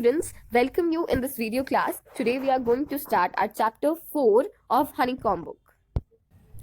students, welcome you in this video class. Today we are going to start our chapter 4 of Honeycomb book.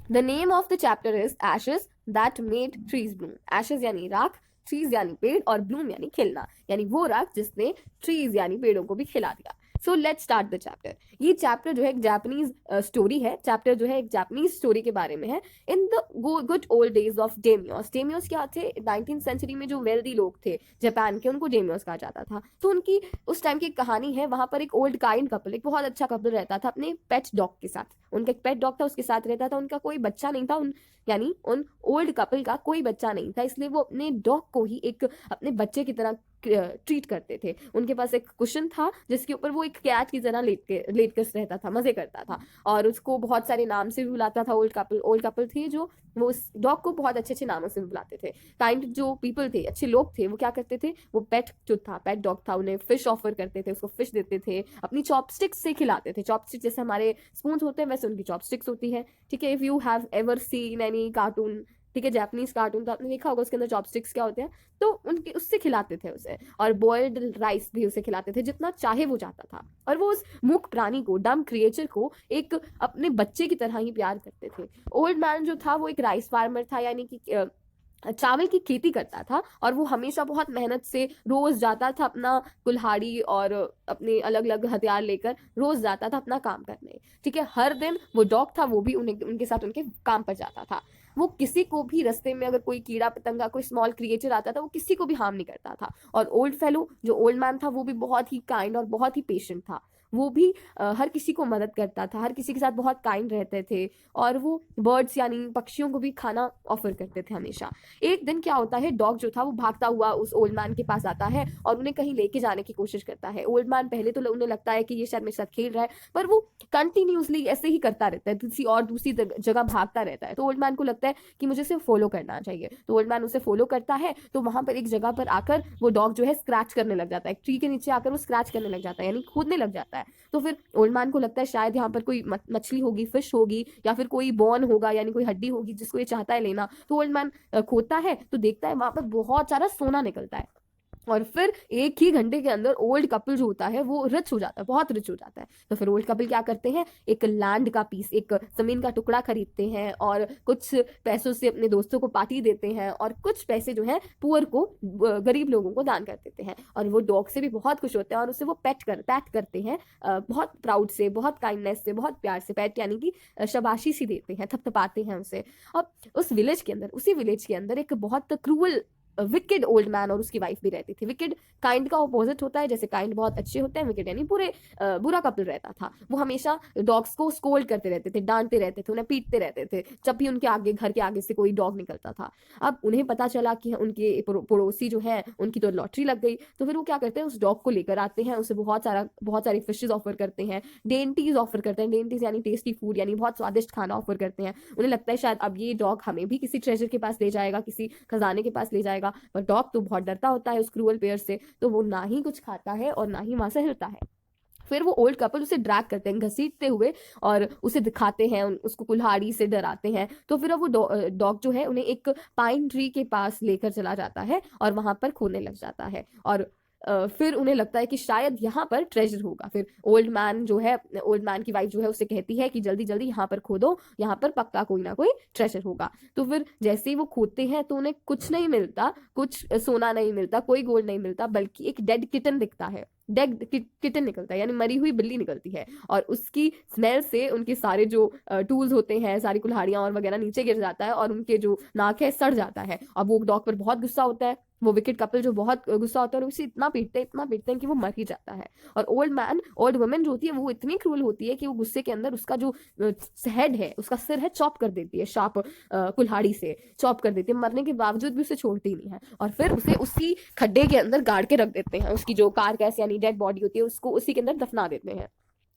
The name of the chapter is Ashes that made trees bloom. Ashes यानी राख, trees यानी पेड़ और bloom यानी खिलना, यानी वो राख जिसने trees यानी पेड़ों को भी खिला दिया. So let's start the chapter. ये चैप्टर जो है एक जापानीज स्टोरी है. चैप्टर जो है एक जापानीज स्टोरी के बारे में है. In the good old days of daimyos. Daimyos क्या थे? 19th सेंचुरी में जो वेल्दी लोग थे जापान के, उनको डेमियोस कहा जाता था. तो उनकी उस टाइम की कहानी है. वहां पर एक ओल्ड काइंड कपल, एक बहुत अच्छा कपल रहता था अपने पेट डॉग के साथ. उनका एक पेट डॉग था, उसके साथ रहता था. उनका कोई बच्चा नहीं था, यानी उन ओल्ड कपल का कोई बच्चा नहीं था, इसलिए वो अपने डॉग को ही एक अपने बच्चे की तरह ट्रीट करते थे. उनके पास एक कुशन था जिसके ऊपर वो एक कैट की तरह लेट कर रहता था, मजे करता था और उसको बहुत सारे नाम से भी बुलाता था. ओल्ड कपल थे जो वो उस डॉग को बहुत अच्छे अच्छे नामों से भी बुलाते थे. काइंड जो पीपल थे, अच्छे लोग थे, वो क्या करते थे, वो पेट जो था, पेट डॉग था, उन्हें फिश ऑफर करते थे, उसको फिश देते थे, अपनी चॉपस्टिक्स से खिलाते थे. चॉपस्टिक्स जैसे हमारे स्पून होते हैं वैसे उनकी चॉपस्टिक्स होती है. ठीक है. If you have ever seen any cartoon, ठीक है, जापानीज कार्टून, तो आपने देखा होगा उसके अंदर चॉपस्टिक्स क्या होते हैं. तो उनके उससे खिलाते थे उसे, और बॉइल्ड राइस भी उसे खिलाते थे जितना चाहे वो जाता था. और वो उस मूक प्राणी को, डम क्रिएचर को एक अपने बच्चे की तरह ही प्यार करते थे. ओल्ड मैन जो था वो एक राइस फार्मर था, यानी कि चावल की खेती करता था. और वो हमेशा बहुत मेहनत से रोज जाता था अपना कुल्हाड़ी और अपने अलग अलग हथियार लेकर रोज जाता था अपना काम करने. ठीक है. हर दिन वो डॉग था, वो भी उनके साथ उनके काम पर जाता था. वो किसी को भी रास्ते में अगर कोई कीड़ा पतंगा, कोई स्मॉल क्रिएचर आता था, वो किसी को भी हार्म नहीं करता था. और ओल्ड फेलो जो ओल्ड मैन था वो भी बहुत ही काइंड और बहुत ही पेशेंट था. वो भी हर किसी को मदद करता था, हर किसी के साथ बहुत काइंड रहते थे. और वो बर्ड्स यानी पक्षियों को भी खाना ऑफर करते थे हमेशा. एक दिन क्या होता है, डॉग जो था वो भागता हुआ उस ओल्ड मैन के पास आता है और उन्हें कहीं लेके जाने की कोशिश करता है. ओल्ड मैन पहले तो उन्हें लगता है कि ये शायद मेरे साथ खेल रहा है, पर वो कंटिन्यूसली ऐसे ही करता रहता है, किसी और दूसरी जगह भागता रहता है. तो ओल्ड मैन को लगता है कि मुझे उसे फॉलो करना चाहिए. तो ओल्ड मैन उसे फॉलो करता है. तो वहां पर एक जगह पर आकर वो डॉग जो है स्क्रैच करने लग जाता है. एक ट्री के नीचे आकर वो स्क्रैच करने लग जाता है, यानी कूदने लग जाता है. तो फिर ओल्ड मैन को लगता है शायद यहाँ पर कोई मछली होगी, फिश होगी, या फिर कोई बोन होगा, यानी कोई हड्डी होगी जिसको ये चाहता है लेना. तो ओल्ड मैन खोदता है तो देखता है वहां पर बहुत सारा सोना निकलता है. और फिर एक ही घंटे के अंदर ओल्ड कपल जो होता है वो रिच हो जाता है, बहुत रिच हो जाता है. तो फिर ओल्ड कपल क्या करते हैं, एक लैंड का पीस, एक जमीन का टुकड़ा खरीदते हैं और कुछ पैसों से अपने दोस्तों को पार्टी देते हैं और कुछ पैसे जो है पुअर को, गरीब लोगों को दान कर देते हैं. और वो डॉग से भी बहुत खुश होते हैं और उसे वो पैट करते हैं बहुत प्राउड से, बहुत काइंडनेस से, बहुत प्यार से. पैट यानी कि शाबाशी सी देते हैं, थपथपाते हैं उसे. और उस विलेज के अंदर, उसी विलेज के अंदर एक बहुत क्रूअल विकेड ओल्ड मैन और उसकी वाइफ भी रहती थी. विकेड काइंड का ऑपोजिट होता है. जैसे काइंड बहुत अच्छे होते हैं, विकेड यानी पूरे बुरा कपल रहता था. वो हमेशा डॉग्स को स्कोल्ड करते रहते थे, डांटते रहते थे, उन्हें पीटते रहते थे जब भी उनके आगे, घर के आगे से कोई डॉग निकलता था. अब उन्हें पता चला कि उनके पड़ोसी जो है उनकी तो लॉटरी लग गई. तो फिर वो क्या करते हैं, उस डॉग को लेकर आते हैं, उसे बहुत सारी फिशेज ऑफर करते हैं, डेंटीज ऑफर करते हैं. डेंटीज यानी टेस्टी फूड, यानी बहुत स्वादिष्ट खाना ऑफर करते हैं. उन्हें लगता है शायद अब ये डॉग हमें भी किसी ट्रेजर के पास ले जाएगा, किसी खजाने के पास ले जाएगा. पर डॉग तो बहुत डरता होता है उस क्रूअल पेयर से, तो वो ना ही कुछ खाता है और ना ही वहां से हिलता है. फिर वो ओल्ड कपल उसे ड्रैग करते हैं घसीटते हुए और उसे दिखाते हैं, उसको कुल्हाड़ी से डराते हैं. तो फिर अब वो डॉग जो है उन्हें एक पाइन ट्री के पास लेकर चला जाता है और वहां पर खोने लग जाता है. और फिर उन्हें लगता है कि शायद यहाँ पर ट्रेजर होगा. फिर ओल्ड मैन की वाइफ जो है उससे कहती है कि जल्दी जल्दी यहाँ पर खोदो, यहाँ पर पक्का कोई ना कोई ट्रेजर होगा. तो फिर जैसे ही वो खोदते हैं तो उन्हें कुछ नहीं मिलता, कुछ सोना नहीं मिलता, कोई गोल्ड नहीं मिलता, बल्कि एक डेड किटन दिखता है. डेड किटन निकलता है, यानी मरी हुई बिल्ली निकलती है. और उसकी स्मेल से उनके सारे जो टूल्स होते हैं, सारी कुल्हाड़ियां और वगैरह नीचे गिर जाता है और उनके जो नाक है सड़ जाता है. अब वो डॉग पर बहुत गुस्सा होता है. वो विकेट कपल जो बहुत गुस्सा होता है और उसे इतना पीटते हैं कि वो मर ही जाता है. और ओल्ड वुमेन जो होती है वो इतनी क्रूअल होती है कि वो गुस्से के अंदर उसका जो हेड है, उसका सिर है, चॉप कर देती है, शार्प कुल्हाड़ी से चॉप कर देती है. मरने के बावजूद भी उसे छोड़ती नहीं है और फिर उसे उसी खड्डे के अंदर गाड़ के रख देते हैं. उसकी जो कारकैस यानी डेड बॉडी होती है उसको उसी के अंदर दफना देते हैं.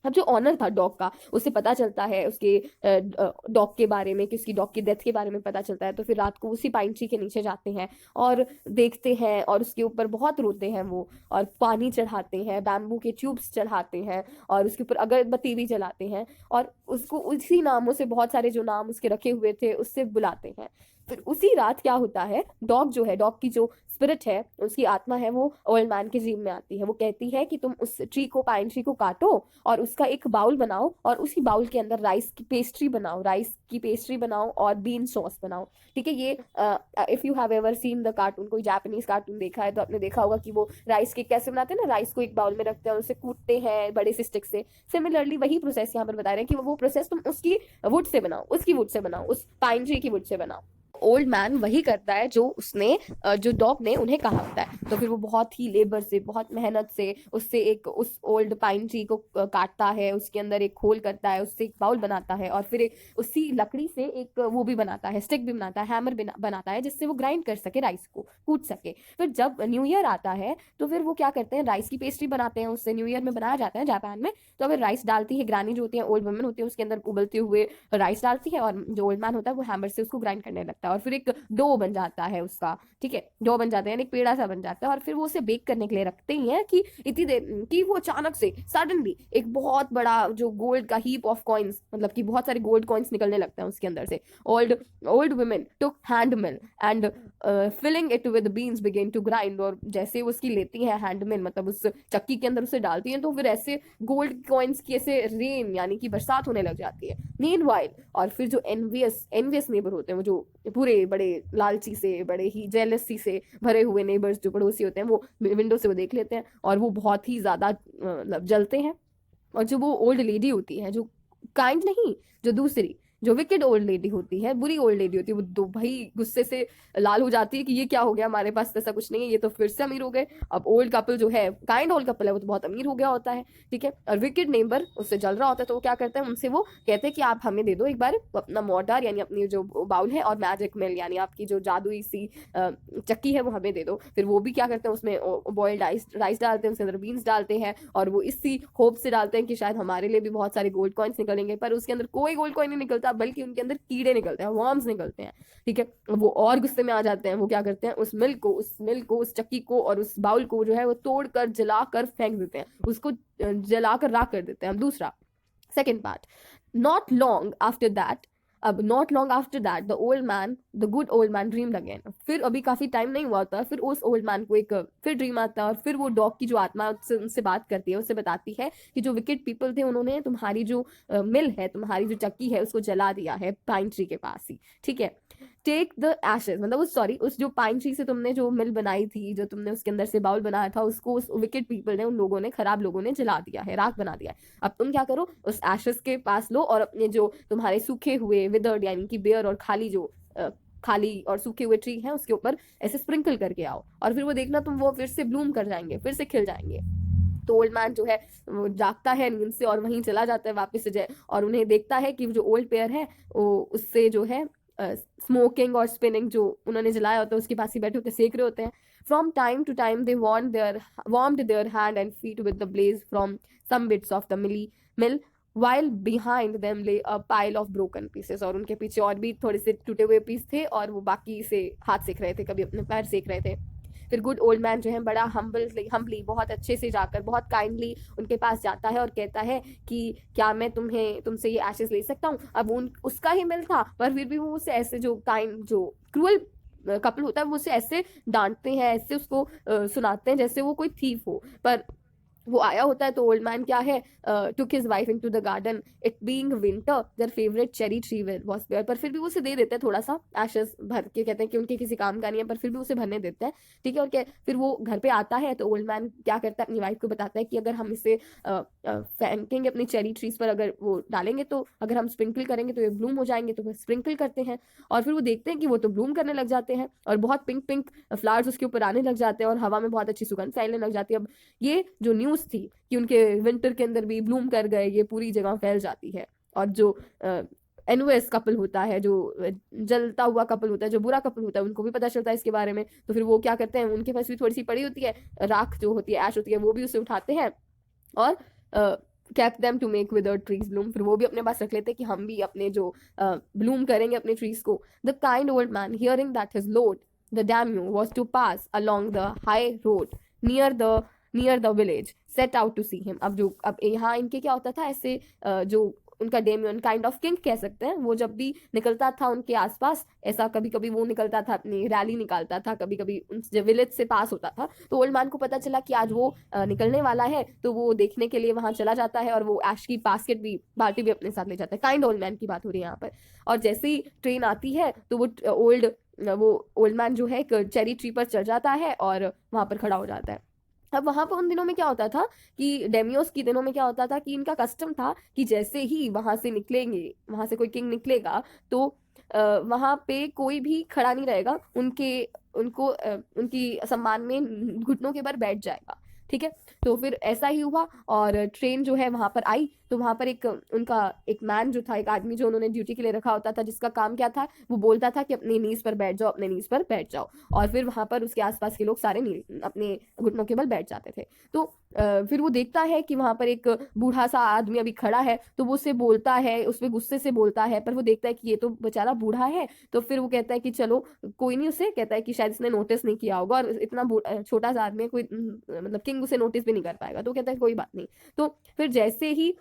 अब जो ऑनर था डॉग का, उसे पता चलता है उसके डॉग के बारे में, कि उसकी डॉग की डेथ के बारे में पता चलता है. तो फिर रात को उसी पाइन ट्री के नीचे जाते हैं और देखते हैं और उसके ऊपर बहुत रोते हैं वो, और पानी चढ़ाते हैं, बैम्बू के ट्यूब्स चढ़ाते हैं और उसके ऊपर अगरबत्ती भी जलाते हैं और उसको उसी नामों से, बहुत सारे जो नाम उसके रखे हुए थे उससे बुलाते हैं. फिर उसी रात क्या होता है, डॉग जो है, डॉग की जो स्पिरिट है, उसकी आत्मा है, वो ओल्ड मैन के ड्रीम में आती है। वो कहती है कि तुम उस ट्री को, पाइन ट्री को काटो और उसका एक बाउल बनाओ और उसी बाउल के अंदर राइस की पेस्ट्री बनाओ, राइस की पेस्ट्री बनाओ और बीन सॉस बनाओ। ठीक है, ये if you have ever seen the cartoon, कोई जापानीज कार्टून देखा है तो आपने देखा होगा कि वो राइस केक कैसे बनाते हैं ना, राइस को एक बाउल में रखते हैं और उसे कूटते हैं बड़े से स्टिक से। सिमिलरली वही प्रोसेस यहाँ पर बता रहे हैं कि वो प्रोसेस तुम उसकी वुड से बनाओ, उसकी वुड से बनाओ, उस पाइन ट्री की वुड से बनाओ। ओल्ड मैन वही करता है जो उसने जो डॉग ने उन्हें कहा होता है। तो फिर वो बहुत ही लेबर से, बहुत मेहनत से उससे एक उस ओल्ड पाइन ट्री को काटता है, उसके अंदर एक होल करता है, उससे एक बाउल बनाता है और फिर एक उसी लकड़ी से एक वो भी बनाता है, स्टिक भी बनाता है, हैमर बनाता है, जिससे वो ग्राइंड कर सके, राइस को कूट सके। फिर जब न्यू ईयर आता है तो फिर वो क्या करते हैं, राइस की पेस्ट्री बनाते हैं, उससे न्यू ईयर में बनाया जाता है जापान में। तो अगर राइस डालती है ग्रानी जो होती है, ओल्ड वुमेन होती है, उसके अंदर उबलते हुए राइस डालती है और जो ओल्ड मैन होता है वो हैमर से उसको ग्राइंड करने लगता है और फिर एक डो बन जाता है उसका। ठीक है, डो बन जाता है यानी एक पेड़ा सा बन जाता है और फिर वो उसे बेक करने के लिए रखते ही हैं कि इतनी देर कि वो अचानक से सडनली एक बहुत बड़ा जो गोल्ड का हीप ऑफ कॉइन्स, मतलब कि बहुत सारे गोल्ड कॉइन्स निकलने लगता है उसके अंदर से। Old old women took hand mill and filling it with beans begin to grind. और जैसे उसकी लेती है हैंड मिल, मतलब उस चक्की के अंदर उसे डालती है, तो फिर ऐसे गोल्ड कॉइन्स की ऐसे रेन यानी कि बरसात होने लग जाती है। मीनवाइल, और फिर जो एनवियस नेबर होते हैं, वो जो पूरे बड़े लालची से, बड़े ही जेलसी से भरे हुए नेबर्स जो पड़ोसी होते हैं, वो विंडो से वो देख लेते हैं और वो बहुत ही ज्यादा मतलब जलते हैं। और जो वो ओल्ड लेडी होती है, जो काइंड नहीं, जो दूसरी, जो विकेड ओल्ड लेडी होती है, बुरी ओल्ड लेडी होती है, वो दो भाई गुस्से से लाल हो जाती है कि ये क्या हो गया, हमारे पास ऐसा कुछ नहीं है, ये तो फिर से अमीर हो गए। अब ओल्ड कपल जो है, काइंड ओल्ड कपल है, वो तो बहुत अमीर हो गया होता है। ठीक है, और विकेड नेबर उससे जल रहा होता है, तो वो क्या करते हैं, उनसे वो कहते हैं कि आप हमें दे दो एक बार अपना मोर्टार यानी अपनी जो बाउल है और मैजिक मिल यानी आपकी जो जादुई सी चक्की है वो हमें दे दो। फिर वो भी क्या करते हैं, उसमें बॉइल्ड राइस डालते हैं, उसके अंदर बीन्स डालते हैं और वो इसी होप से डालते हैं कि शायद हमारे लिए भी बहुत सारे गोल्ड कॉइन्स निकलेंगे। पर उसके अंदर कोई गोल्ड कॉइन नहीं निकलता, बल्कि उनके अंदर कीड़े निकलते हैं, वर्म्स निकलते हैं। ठीक है, वो और गुस्से में आ जाते हैं। वो क्या करते हैं, उस मिल्क को, उस चक्की को और उस बाउल को जो है वो तोड़कर जलाकर फेंक देते हैं, उसको जलाकर राख कर देते हैं। दूसरा second part, not long after that, अब not long after that the good old man dreamed again. फिर अभी काफी टाइम नहीं हुआ होता, फिर उस ओल्ड मैन को एक फिर ड्रीम आता है और फिर वो डॉग की जो आत्मा उनसे बात करती है, उससे बताती है कि जो विकेट पीपल थे उन्होंने तुम्हारी जो मिल है, तुम्हारी जो चक्की है, उसको जला दिया है पाइन ट्री के पास ही। ठीक है, टेक द एशेज, मतलब उस जो पाइन ट्री से तुमने जो मिल बनाई थी, जो तुमने उसके अंदर से बाउल बनाया था, उसको उस विकेट पीपल ने, उन लोगों ने, खराब लोगों ने जला दिया है, राख बना दिया है। अब तुम क्या करो, उस एशेज के पास लो और अपने जो तुम्हारे सूखे हुए विदर्ड यानी कि बेयर और खाली और सूखे हुए ट्री हैं उसके ऊपर ऐसे स्प्रिंकल करके आओ और फिर वो देखना तुम वो फिर से ब्लूम कर जाएंगे, फिर से खिल जाएंगे। तो ओल्ड मैन जो है वो जागता है नींद से और वहीं चला जाता है वापस से और उन्हें देखता है कि जो ओल्ड पेयर है वो उससे जो है स्मोकिंग और स्पिनिंग जो उन्होंने जलाया होता है उसके पास ही बैठे होते सेक रहे होते हैं। From time to time they warmed their hand and feet with the blaze from some bits of the mill while behind them lay a pile of broken pieces। और उनके पीछे और भी थोड़े से टूटे हुए पीस थे और वो बाकी से हाथ सेक रहे थे, कभी अपने पैर सेक रहे थे। फिर गुड ओल्ड मैन जो है बड़ा हम्बली बहुत अच्छे से जाकर बहुत काइंडली उनके पास जाता है और कहता है कि क्या मैं तुमसे ये एशेस ले सकता हूँ। अब उसका ही मिल था पर फिर भी वो उसे ऐसे जो क्रूअल कपल होता है वो उसे ऐसे डांटते हैं, ऐसे उसको सुनाते हैं जैसे वो कोई थीफ हो। पर वो आया होता है तो ओल्ड मैन क्या है, took his wife into the garden, it being winter their favourite cherry tree was there. पर फिर भी वो उसे दे देते हैं थोड़ा सा एशेस भर के, कहते हैं कि उनके किसी काम का नहीं है पर फिर भी उसे भरने देते हैं। ठीक है, और क्या फिर वो घर पे आता है तो ओल्ड मैन क्या करता है, अपनी वाइफ को बताता है कि अगर हम इसे फेंकेंगे अपनी चेरी ट्रीज पर, अगर वो डालेंगे तो अगर हम स्प्रिंकल करेंगे तो ये ब्लूम हो जाएंगे। तो फिर स्प्रिंकल करते हैं और फिर वो देखते हैं कि वो तो ब्लूम करने लग जाते हैं और बहुत पिंक पिंक फ्लावर्स उसके ऊपर आने लग जाते हैं और हवा में बहुत अच्छी सुगंध फैलने लग जाती है। अब ये जो न्यूज़ थी कि उनके विंटर के अंदर भी ब्लूम कर गए, ये पूरी जगह फैल जाती है। और जो एनओएस कपल होता है, जो जलता हुआ कपल होता है, जो बुरा कपल होता है, उनको भी पता चलता है इसके बारे में। तो फिर वो क्या करते हैं, उनके पास भी थोड़ी सी पड़ी होती है राख जो होती है, ऐश होती है, वो भी उसे उठाते हैं और cap them to make withered trees bloom. फिर वो भी अपने पास रख लेते हैं कि हम भी अपने जो ब्लूम करेंगे अपने ट्रीज को। The kind old man hearing that his lord the daimyo was to pass along the high road near the village set out to see him. अब यहाँ इनके क्या होता था, ऐसे जो उनका डेमियन काइंड ऑफ किंग कह सकते हैं, वो जब भी निकलता था उनके आसपास, ऐसा कभी कभी वो निकलता था, अपनी रैली निकालता था, कभी कभी जब विलेज से पास होता था, तो ओल्ड मैन को पता चला कि आज वो निकलने वाला है, तो वो देखने के लिए वहां चला जाता है और वो ऐश की बास्केट भी, बाल्टी भी अपने साथ ले जाता है। काइंड ओल्ड मैन की बात हो रही है यहाँ पर। और जैसे ही ट्रेन आती है तो वो ओल्ड मैन जो है एक चेरी ट्री पर चढ़ जाता है और वहां पर खड़ा हो जाता है। अब वहां पर उन दिनों में क्या होता था कि डेमियोस के दिनों में क्या होता था कि इनका कस्टम था कि जैसे ही वहां से निकलेंगे, वहां से कोई किंग निकलेगा, तो वहां पे कोई भी खड़ा नहीं रहेगा, उनकी सम्मान में घुटनों के बल बैठ जाएगा। ठीक है, तो फिर ऐसा ही हुआ और ट्रेन जो है वहां पर आई, तो वहां पर उनका एक मैन जो था, एक आदमी जो उन्होंने ड्यूटी के लिए रखा होता था, जिसका काम क्या था, वो बोलता था कि अपनी नीज पर बैठ जाओ, अपने नीज पर बैठ जाओ, और फिर वहां पर उसके आसपास के लोग सारे अपने घुटनों के बल बैठ जाते थे। तो फिर वो देखता है कि वहां पर एक बूढ़ा सा आदमी अभी खड़ा है, तो वो उससे बोलता है, उसमें गुस्से से बोलता है, पर वो देखता है कि ये तो बेचारा बूढ़ा है, तो फिर वो कहता है कि चलो कोई नहीं, उसे कहता है कि शायद इसने नोटिस नहीं किया होगा, और इतना छोटा सा आदमी है, कोई मतलब किंग उसे नोटिस भी नहीं कर पाएगा, तो कहता है कोई बात नहीं। तो फिर जैसे ही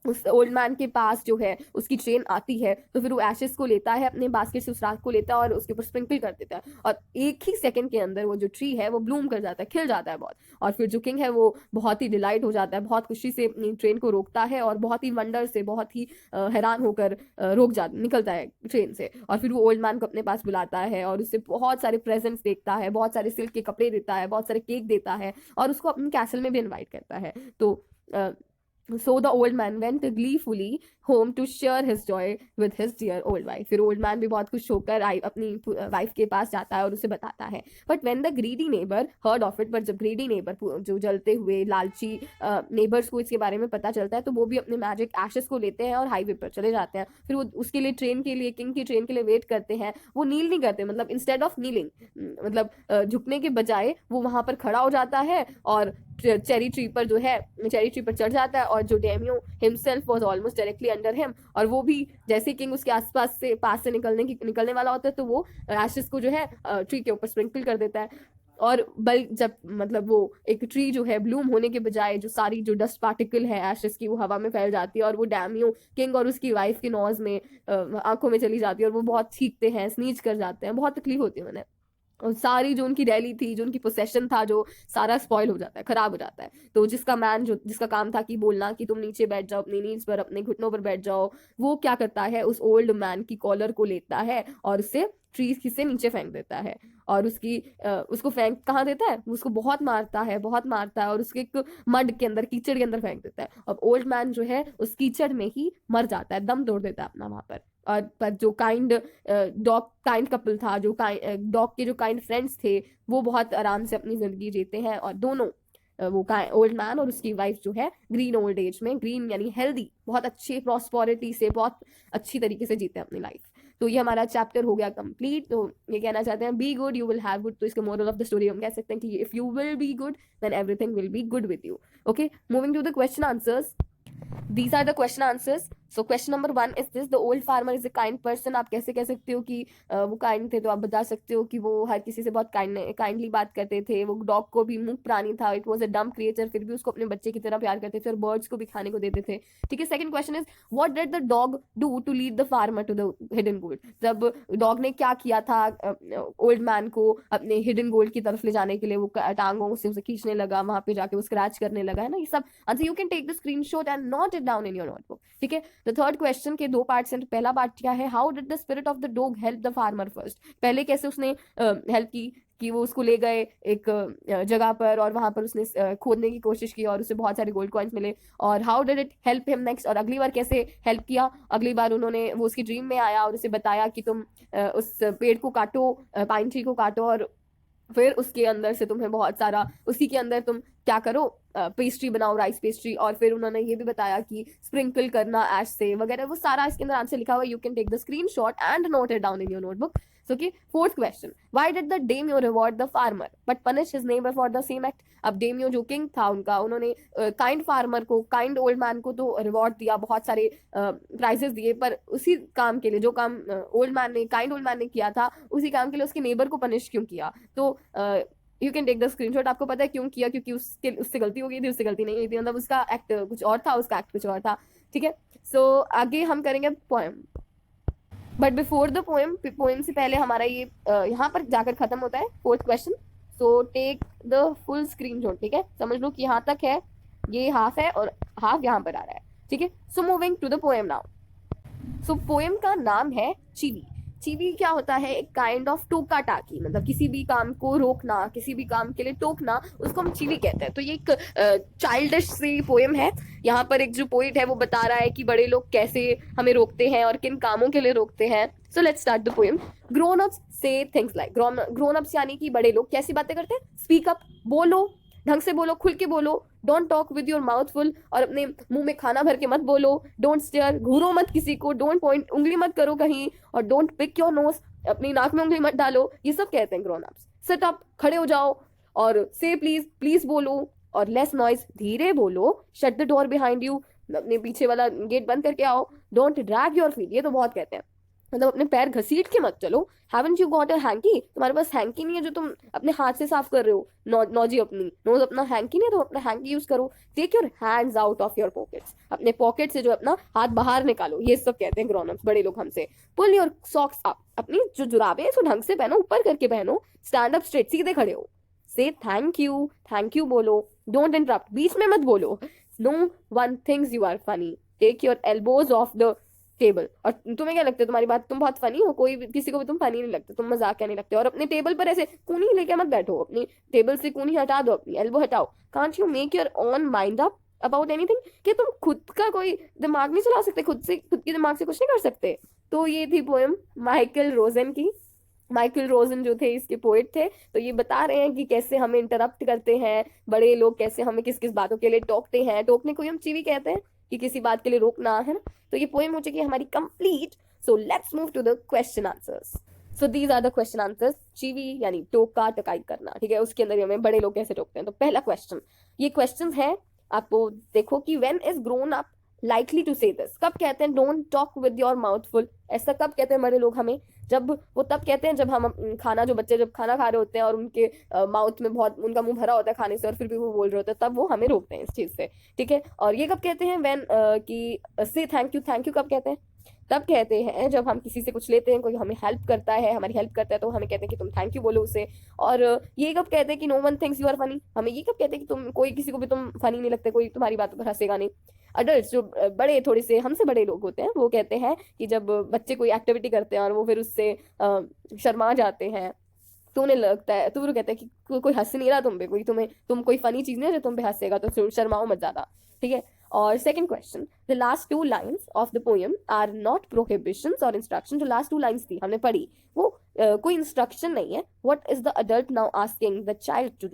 उस ओल्ड मैन के पास जो है उसकी ट्रेन आती है, तो फिर वो एशेस को लेता है, अपने बास्केट से उस राख को लेता है और उसके ऊपर स्प्रिंकल कर देता है, और एक ही सेकंड के अंदर वो जो ट्री है वो ब्लूम कर जाता है, खिल जाता है बहुत। और फिर जो किंग है वो बहुत ही डिलाइट हो जाता है, बहुत खुशी से अपनी ट्रेन को रोकता है और बहुत ही वंडर से, बहुत ही हैरान होकर निकलता है ट्रेन से। और फिर वो ओल्ड मैन को अपने पास बुलाता है और उससे बहुत सारे प्रेजेंट्स देखता है, बहुत सारे सिल्क के कपड़े देता है, बहुत सारे केक देता है, और उसको अपने कैसल में भी इन्वाइट करता है। तो So the old man went gleefully home to share his joy with his dear old wife. फिर old man भी बहुत खुश होकर अपनी वाइफ के पास जाता है और उसे बताता है। But when the greedy neighbor heard of it, पर जब greedy neighbor जो जलते हुए लालची नेबर्स को इसके बारे में पता चलता है, तो वो भी अपने मैजिक एशेस को लेते हैं और हाईवे पर चले जाते हैं। फिर वो उसके लिए ट्रेन के लिए, किंग की ट्रेन के लिए वेट करते हैं। वो नील नहीं करते, मतलब इंस्टेड ऑफ नीलिंग, मतलब झुकने के बजाय वो वहां पर खड़ा हो जाता है और चेरी ट्री पर जो है, चेरी ट्री पर चढ़ जाता है, और जो daimyo himself was almost directly under him, और वो भी जैसे किंग उसके आसपास से पास से निकलने वाला होता है, तो वो एशेस को जो है ट्री के ऊपर स्प्रिंकल कर देता है। और जब मतलब वो एक ट्री जो है ब्लूम होने के बजाय जो सारी जो डस्ट पार्टिकल है एशेस की, वो हवा में फैल जाती है और वो डैमियो किंग और उसकी वाइफ की नोज में, आंखों में चली जाती है, और वो बहुत चीखते हैं, स्नीच कर जाते हैं, बहुत तकलीफ होती है उन्हें, और सारी जो उनकी रैली थी, जो उनकी पोसेशन था, जो सारा स्पॉइल हो जाता है, खराब हो जाता है। तो जिसका काम था कि बोलना कि तुम नीचे बैठ जाओ, अपनी नीज पर, अपने घुटनों पर बैठ जाओ, वो क्या करता है, उस ओल्ड मैन की कॉलर को लेता है और उससे ट्री से नीचे फेंक देता है। और उसको फेंक कहाँ देता है, उसको बहुत मारता है, बहुत मारता है, और उसके एक मड के अंदर, कीचड़ के अंदर फेंक देता है, और ओल्ड मैन जो है उस कीचड़ में ही मर जाता है, दम तोड़ देता है अपना वहां पर। और पर जो काइंड कपल था, जो डॉग के जो काइंड फ्रेंड्स थे, वो बहुत आराम से अपनी जिंदगी जीते हैं, और दोनों वो ओल्ड मैन और उसकी वाइफ जो है ग्रीन ओल्ड एज में, ग्रीन यानी हेल्दी, बहुत अच्छे प्रॉस्पेरिटी से, बहुत अच्छी तरीके से जीते हैं अपनी लाइफ। तो ये हमारा चैप्टर हो गया कंप्लीट। तो ये कहना चाहते हैं be good you will have good, तो इसका मोरल ऑफ द स्टोरी हम कह सकते हैं कि if you will be good then everything will be good with you. Okay, moving to the question answers. These are the question answers. So question number 1 is this: the old farmer is a kind person. आप कैसे कह सकते हो कि वो kind थे, तो आप बता सकते हो कि वो हर किसी से बहुत काइंडली बात करते थे। वो डॉग को भी मूक प्राणी था, इट वॉज अ डम क्रिएचर, फिर भी उसको अपने बच्चे की तरह प्यार करते थे, और बर्ड्स को भी खाने को देते थे। ठीक है, second question is what did the dog do to lead the farmer to the hidden gold. जब डॉग ने क्या किया था ओल्ड मैन को अपने हिडन गोल्ड की तरफ ले जाने के लिए, वो टांगों से उसे खींचने लगा, वहां पे जाके वो स्क्रैच करने लगा, है ना, ये सब answer. You can take the screenshot and note it down in your notebook. ठीक है, द थर्ड क्वेश्चन के दो पार्ट्स हैं। पहला पार्ट क्या है, how did the spirit of the dog help the farmer first. पहले कैसे उसने हेल्प की कि वो उसको ले गए एक जगह पर, और वहां पर उसने खोदने की कोशिश की और उसे बहुत सारे गोल्ड कॉइन्स मिले। और how did it help him next, और अगली बार कैसे हेल्प किया। अगली बार वो उसकी ड्रीम में आया और उसे बताया कि तुम उस पेड़ को काटो, पाइन ट्री को काटो, और फिर उसके अंदर से तुम्हें बहुत सारा, उसी के अंदर तुम क्या करो, पेस्ट्री बनाओ, राइस पेस्ट्री। और फिर उन्होंने ये भी बताया कि स्प्रिंकल करना ऐश से वगैरह, वो सारा इसके अंदर आंसर लिखा हुआ है। You can take the screenshot and note it down in your notebook. So, okay, fourth question, why did the daimyo reward the farmer but punish his neighbor for the same act। अब daimyo जो king था उनका, उन्होंने kind farmer को, kind old man को तो reward दिया, बहुत सारे प्राइजेस दिए, पर उसी काम के लिए, जो काम काइंड ओल्ड मैन ने किया था, उसी काम के लिए उसके नेबर को पनिश क्यों किया। तो you can take the screenshot. आपको पता है क्यों किया, क्योंकि उससे गलती हो गई थी, उससे गलती नहीं हुई थी, मतलब उसका एक्ट कुछ और था, उसका एक्ट कुछ और था। ठीक है। सो आगे हम करेंगे poem, but before the poem, poem से पहले हमारा ये यहाँ पर जाकर खत्म होता है fourth question. So take the full screenshot, ठीक है, समझ लो कि यहाँ तक है, ये हाफ है और हाफ यहाँ पर आ रहा है, ठीक है। So moving to the poem now. So poem का नाम है चीवी। चीवी क्या होता है? एक काइंड ऑफ टोका टाकी, मतलब किसी भी काम को रोकना, किसी भी काम के लिए टोकना, उसको हम चीवी कहते हैं। तो ये एक चाइल्डिश सी पोएम है। यहाँ पर एक जो पोइट है वो बता रहा है कि बड़े लोग कैसे हमें रोकते हैं और किन कामों के लिए रोकते हैं। So let's start the poem. Grown ups से थिंग्स लाइक, ग्रोन अप्स यानी कि बड़े लोग कैसी बातें करते हैं? स्पीक अप, बोलो, ढंग से बोलो, खुल के बोलो। Don't talk with your mouth full, और अपने मुंह में खाना भर के मत बोलो। डोंट स्टेयर, घूरो मत किसी को। डोंट पॉइंट, उंगली मत करो कहीं। और डोंट पिक योर नोज, अपनी नाक में उंगली मत डालो। ये सब कहते हैं ग्रोन अप्स। सिट अप, खड़े हो जाओ। और से प्लीज, प्लीज बोलो। और लेस नॉइज, धीरे बोलो। Shut the door behind you, अपने पीछे वाला गेट बंद करके आओ। डोंट ड्रैग योर फीट, ये तो बहुत कहते हैं, मतलब अपने पैर घसीट के मत चलो। Haven't you got a hanky, तुम्हारे पास हैंकी नहीं है जो तुम अपने हाथ से साफ कर रहे हो? नोजी अपनी नोज, अपना हैंकी नहीं है तो अपना हैंकी यूज करो। Take your hands out of your pockets, अपने पॉकेट से जो अपना हाथ बाहर निकालो। ये सब कहते हैं ग्रोन अप्स, बड़े लोग हमसे। पुल योर सॉक्स अप, अपनी जो जुराबे हैं उसको ढंग से पहनो, ऊपर करके पहनो। स्टैंड अप स्ट्रेट, सीधे खड़े हो। से थैंक यू बोलो। डोंट इंटरप्ट, बीच में मत बोलो। No one thinks you are funny, take your elbows off the table. और तुम्हें क्या लगता है तुम्हारी बात, तुम बहुत फनी हो? कोई किसी को भी तुम फनी नहीं लगते, तुम मजाक क्या नहीं लगते। और अपने टेबल पर ऐसे कूनी लेके मत बैठो, अपनी टेबल से कूनी हटा दो, अपनी एल्बो हटाओ। Can't you make your own mind up about anything, कि तुम खुद का कोई दिमाग नहीं चला सकते, खुद से, खुद के दिमाग से कुछ नहीं कर सकते। तो ये थी पोएम माइकल रोजन की। माइकल रोजन जो थे इसके पोएट थे। तो ये बता रहे हैं कि कैसे हमें इंटरप्ट करते हैं बड़े लोग, कैसे हमें किस किस बातों के लिए टोकते हैं। टोकने को ही हम चीवी कहते हैं, कि किसी बात के लिए रोकना, है ना। तो ये पोएम हो चुकी है हमारी complete. So let's move to the question answers. So these are the question answers. Chivvy यानी टोका टकाई करना, ठीक है, उसके अंदर हमें बड़े लोग कैसे टोकते हैं। तो पहला क्वेश्चन, ये क्वेश्चन है, आपको देखो कि when is grown up likely to say this, कब कहते हैं don't talk with your mouth full, ऐसा कब कहते हैं बड़े लोग हमें? जब वो तब कहते हैं जब हम खाना, जो बच्चे जब खाना खा रहे होते हैं और उनके माउथ में बहुत, उनका मुंह भरा होता है खाने से और फिर भी वो बोल रहे होते हैं, तब वो हमें रोकते हैं इस चीज से, ठीक है। और ये कब कहते हैं? व्हेन कि से थैंक यू कब कहते हैं? तब कहते हैं जब हम किसी से कुछ लेते हैं, कोई हमें हेल्प करता है, हमारी हेल्प करता है, तो हमें कहते हैं कि तुम थैंक यू बोलो उसे। और ये कब कहते हैं कि no one thinks you are funny, हमें ये कब कहते हैं कि तुम, कोई किसी को भी तुम फनी नहीं लगते, कोई तुम्हारी बातों पर हंसेगा नहीं। अडल्ट जो बड़े, थोड़े से हमसे बड़े लोग होते हैं, वो कहते हैं कि जब बच्चे कोई एक्टिविटी करते हैं और वो फिर उससे शर्मा जाते हैं, तो उन्हें लगता है, तो वो कहते हैं कि कोई हंस नहीं रहा तुम पे, कोई तुम्हें, तुम कोई फनी चीज नहीं है जो तुम पे हंसेगा, तो शर्माओ मत ज्यादा, ठीक है। और second question, the last two lines of the poem are not prohibitions और इंस्ट्रक्शन। जो लास्ट टू लाइन्स थी हमने पढ़ी, वो कोई इंस्ट्रक्शन नहीं है। What is the adult now asking the child to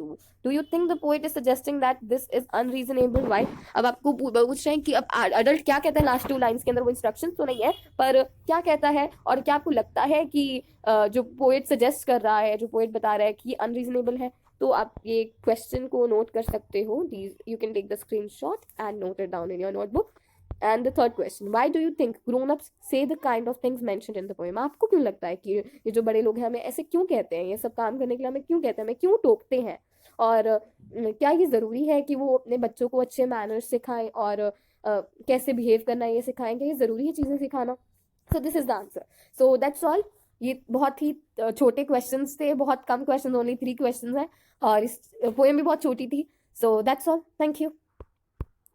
do you think the poet is suggesting that this is unreasonable? Why? अब आपको पूछ रहे हैं कि अब अडल्ट क्या कहता है लास्ट टू लाइन्स के अंदर, वो इंस्ट्रक्शन तो नहीं है, पर क्या कहता है? और क्या आपको लगता है कि जो पोएट सजेस्ट कर रहा है, जो पोएट बता रहा है कि ये अनरीजनेबल है? तो आप ये क्वेश्चन को नोट कर सकते हो। These you can take the screenshot and note it down in your notebook. And the third question, why do you think grown ups say the kind of things mentioned in the poem? आपको क्यों लगता है कि ये जो बड़े लोग हैं हमें ऐसे क्यों कहते हैं, ये सब काम करने के लिए हमें क्यों कहते हैं, हमें क्यों टोकते हैं? और क्या ये ज़रूरी है कि वो अपने बच्चों को अच्छे मैनर्स सिखाएं और कैसे बिहेव करना है ये सिखाएं? क्या ये ज़रूरी है चीज़ें सिखाना? So this is the answer. So that's all. ये बहुत ही छोटे क्वेश्चंस थे, बहुत कम क्वेश्चन, ओनली 3 क्वेश्चंस हैं, और इस पोएम भी बहुत छोटी थी। So that's all, thank you.